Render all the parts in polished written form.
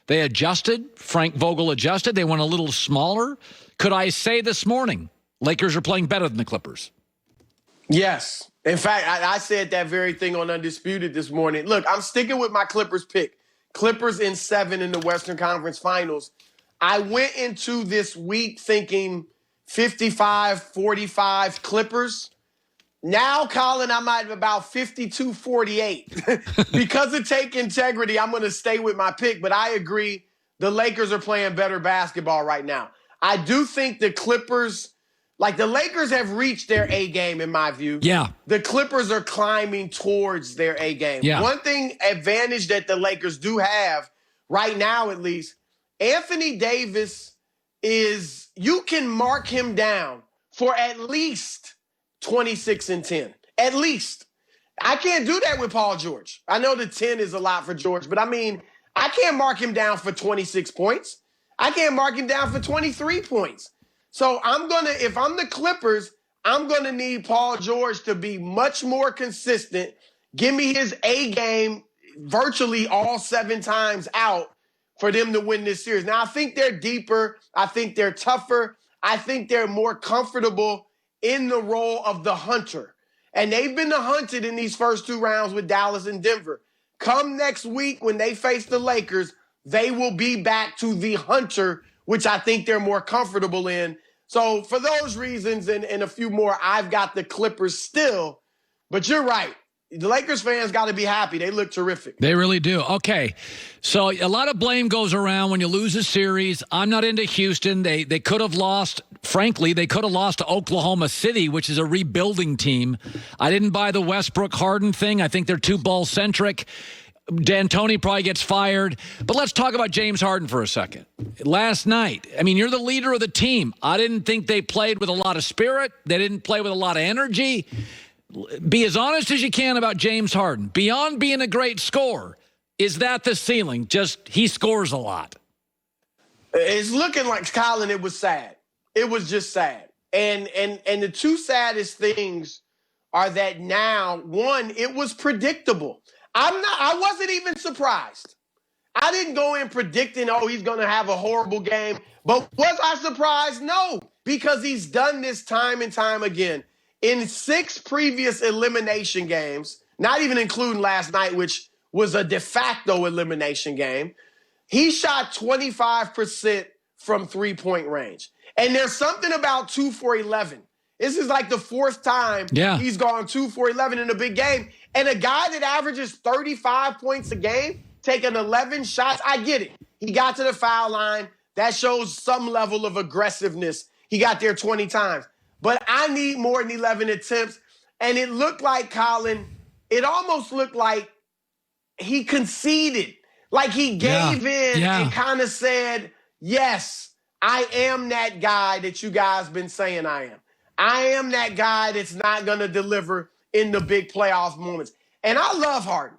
They adjusted. Frank Vogel adjusted. They went a little smaller. Could I say this morning, Lakers are playing better than the Clippers? Yes. In fact, I said that very thing on Undisputed this morning. Look, I'm sticking with my Clippers pick. Clippers in 7 in the Western Conference Finals. I went into this week thinking 55-45 Clippers. Now, Colin, I'm at about 52-48. Because of take integrity, I'm going to stay with my pick. But I agree, the Lakers are playing better basketball right now. I do think the Clippers, like the Lakers have reached their A game in my view. Yeah. The Clippers are climbing towards their A game. Yeah. One thing advantage that the Lakers do have right now, at least, Anthony Davis is, you can mark him down for at least 26 and 10. At least. I can't do that with Paul George. I know the 10 is a lot for George, but I mean, I can't mark him down for 26 points. I can't mark him down for 23 points. So if I'm the Clippers, I'm going to need Paul George to be much more consistent. Give me his A game virtually all 7 times out for them to win this series. Now, I think they're deeper. I think they're tougher. I think they're more comfortable in the role of the hunter. And they've been the hunted in these first 2 rounds with Dallas and Denver. Come next week when they face the Lakers, they will be back to the hunter, which I think they're more comfortable in. So for those reasons and a few more, I've got the Clippers still. But you're right. The Lakers fans got to be happy. They look terrific. They really do. Okay. So a lot of blame goes around when you lose a series. I'm not into Houston. They could have lost. Frankly, they could have lost to Oklahoma City, which is a rebuilding team. I didn't buy the Westbrook Harden thing. I think they're too ball-centric. D'Antoni probably gets fired. But let's talk about James Harden for a second. Last night, I mean, you're the leader of the team. I didn't think they played with a lot of spirit. They didn't play with a lot of energy. Be as honest as you can about James Harden. Beyond being a great scorer, is that the ceiling? Just he scores a lot. It's looking like, Colin, it was sad. It was just sad. And the 2 saddest things are that now, one, it was predictable. I wasn't even surprised. I didn't go in predicting, he's going to have a horrible game. But was I surprised? No, because he's done this time and time again. In 6 previous elimination games, not even including last night, which was a de facto elimination game, he shot 25% from 3-point range. And there's something about 2 for 11. This is like the 4th time he's gone 2 for 11 in a big game. And a guy that averages 35 points a game, taking 11 shots, I get it. He got to the foul line. That shows some level of aggressiveness. He got there 20 times. But I need more than 11 attempts. And it looked like, Colin, it almost looked like he conceded. Like he gave in and kind of said, yes, I am that guy that you guys been saying I am. I am that guy that's not going to deliver in the big playoff moments. And I love Harden.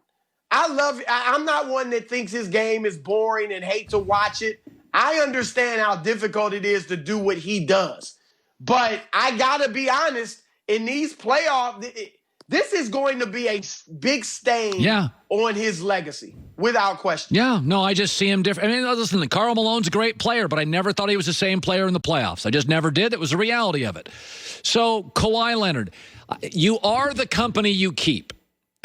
I'm not one that thinks his game is boring and hate to watch it. I understand how difficult it is to do what he does. But I got to be honest, in these playoffs, this is going to be a big stain on his legacy, without question. Yeah, no, I just see him different. I mean, listen, Karl Malone's a great player, but I never thought he was the same player in the playoffs. I just never did. It was the reality of it. So, Kawhi Leonard, you are the company you keep.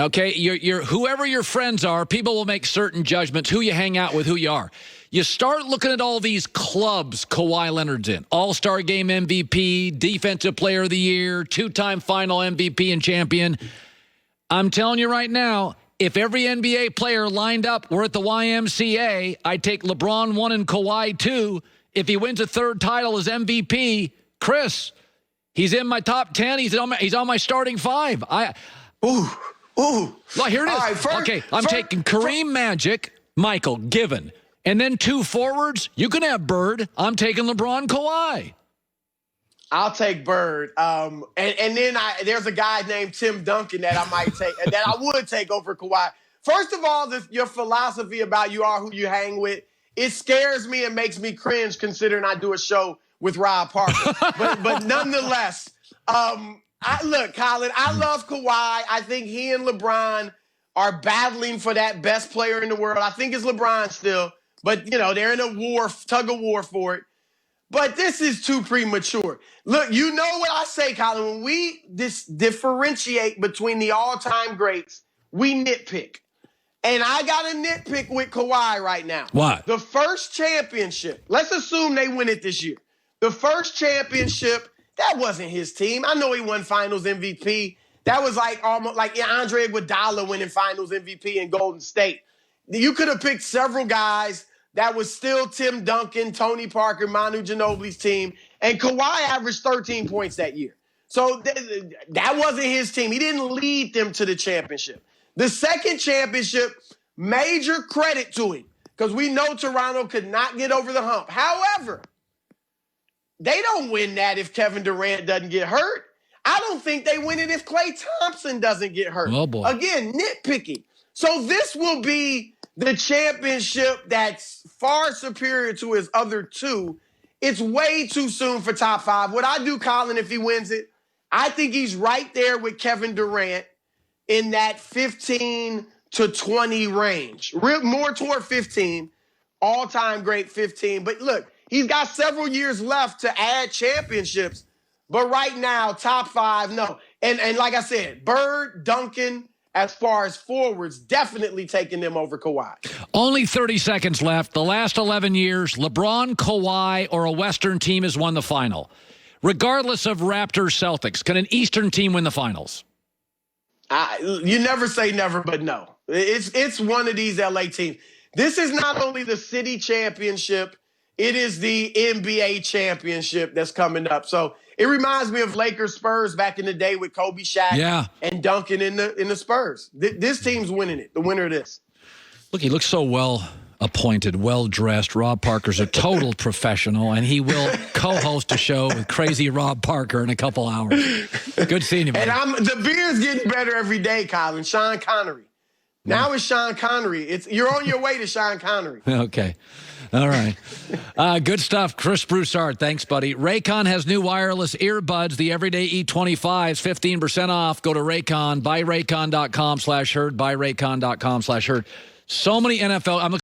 Okay, you're whoever your friends are, people will make certain judgments, who you hang out with, who you are. You start looking at all these clubs Kawhi Leonard's in. All-Star Game MVP, Defensive Player of the Year, 2-time Final MVP and champion. I'm telling you right now, if every NBA player lined up were at the YMCA, I'd take LeBron 1 and Kawhi 2. If he wins a 3rd title as MVP, Chris, he's in my top 10. He's on my starting 5. Ooh. Well, here it is. Right, I'm taking Kareem Magic, Michael, Given, and then 2 forwards. You can have Bird. I'm taking LeBron, Kawhi. I'll take Bird. And then there's a guy named Tim Duncan that I might take, that I would take over Kawhi. First of all, your philosophy about you are who you hang with, it scares me and makes me cringe considering I do a show with Rob Parker. but nonetheless, look, Colin, I love Kawhi. I think he and LeBron are battling for that best player in the world. I think it's LeBron still. but they're in a tug of war for it. But this is too premature. Look, you know what I say, Colin, when we differentiate between the all-time greats, we nitpick. And I got a nitpick with Kawhi right now. Why? The first championship, let's assume they win it this year. The first championship, that wasn't his team. I know he won Finals MVP. That was almost like Andre Iguodala winning Finals MVP in Golden State. You could have picked several guys. That was still Tim Duncan, Tony Parker, Manu Ginobili's team. And Kawhi averaged 13 points that year. So that wasn't his team. He didn't lead them to the championship. The second championship, major credit to him, because we know Toronto could not get over the hump. However, they don't win that if Kevin Durant doesn't get hurt. I don't think they win it if Klay Thompson doesn't get hurt. Oh, boy. Again, nitpicking. So this will be the championship that's far superior to his other two. It's way too soon for top five. What I do, Colin, if he wins it, I think he's right there with Kevin Durant in that 15 to 20 range. More toward 15, all-time great 15. But look, he's got several years left to add championships. But right now, top five, no. And like I said, Bird, Duncan, as far as forwards, definitely taking them over Kawhi. Only 30 seconds left. The last 11 years, LeBron, Kawhi, or a Western team has won the final. Regardless of Raptors, Celtics, can an Eastern team win the finals? You never say never, but no. It's one of these LA teams. This is not only the city championship, it is the NBA championship that's coming up. So it reminds me of Lakers Spurs back in the day with Kobe, Shaq, and Duncan in the Spurs. This team's winning it, the winner of this. Look, he looks so well appointed, well-dressed. Rob Parker's a total professional, and he will co-host a show with crazy Rob Parker in a couple hours. Good seeing you, man. And the beer's getting better every day, Colin. Sean Connery. Now it's Sean Connery. You're on your way to Sean Connery. Okay. All right. Good stuff. Chris Broussard, thanks, buddy. Raycon has new wireless earbuds, the Everyday E25s, 15% off. Go to Raycon, buyraycon.com/herd, buyraycon.com/herd. So many NFL.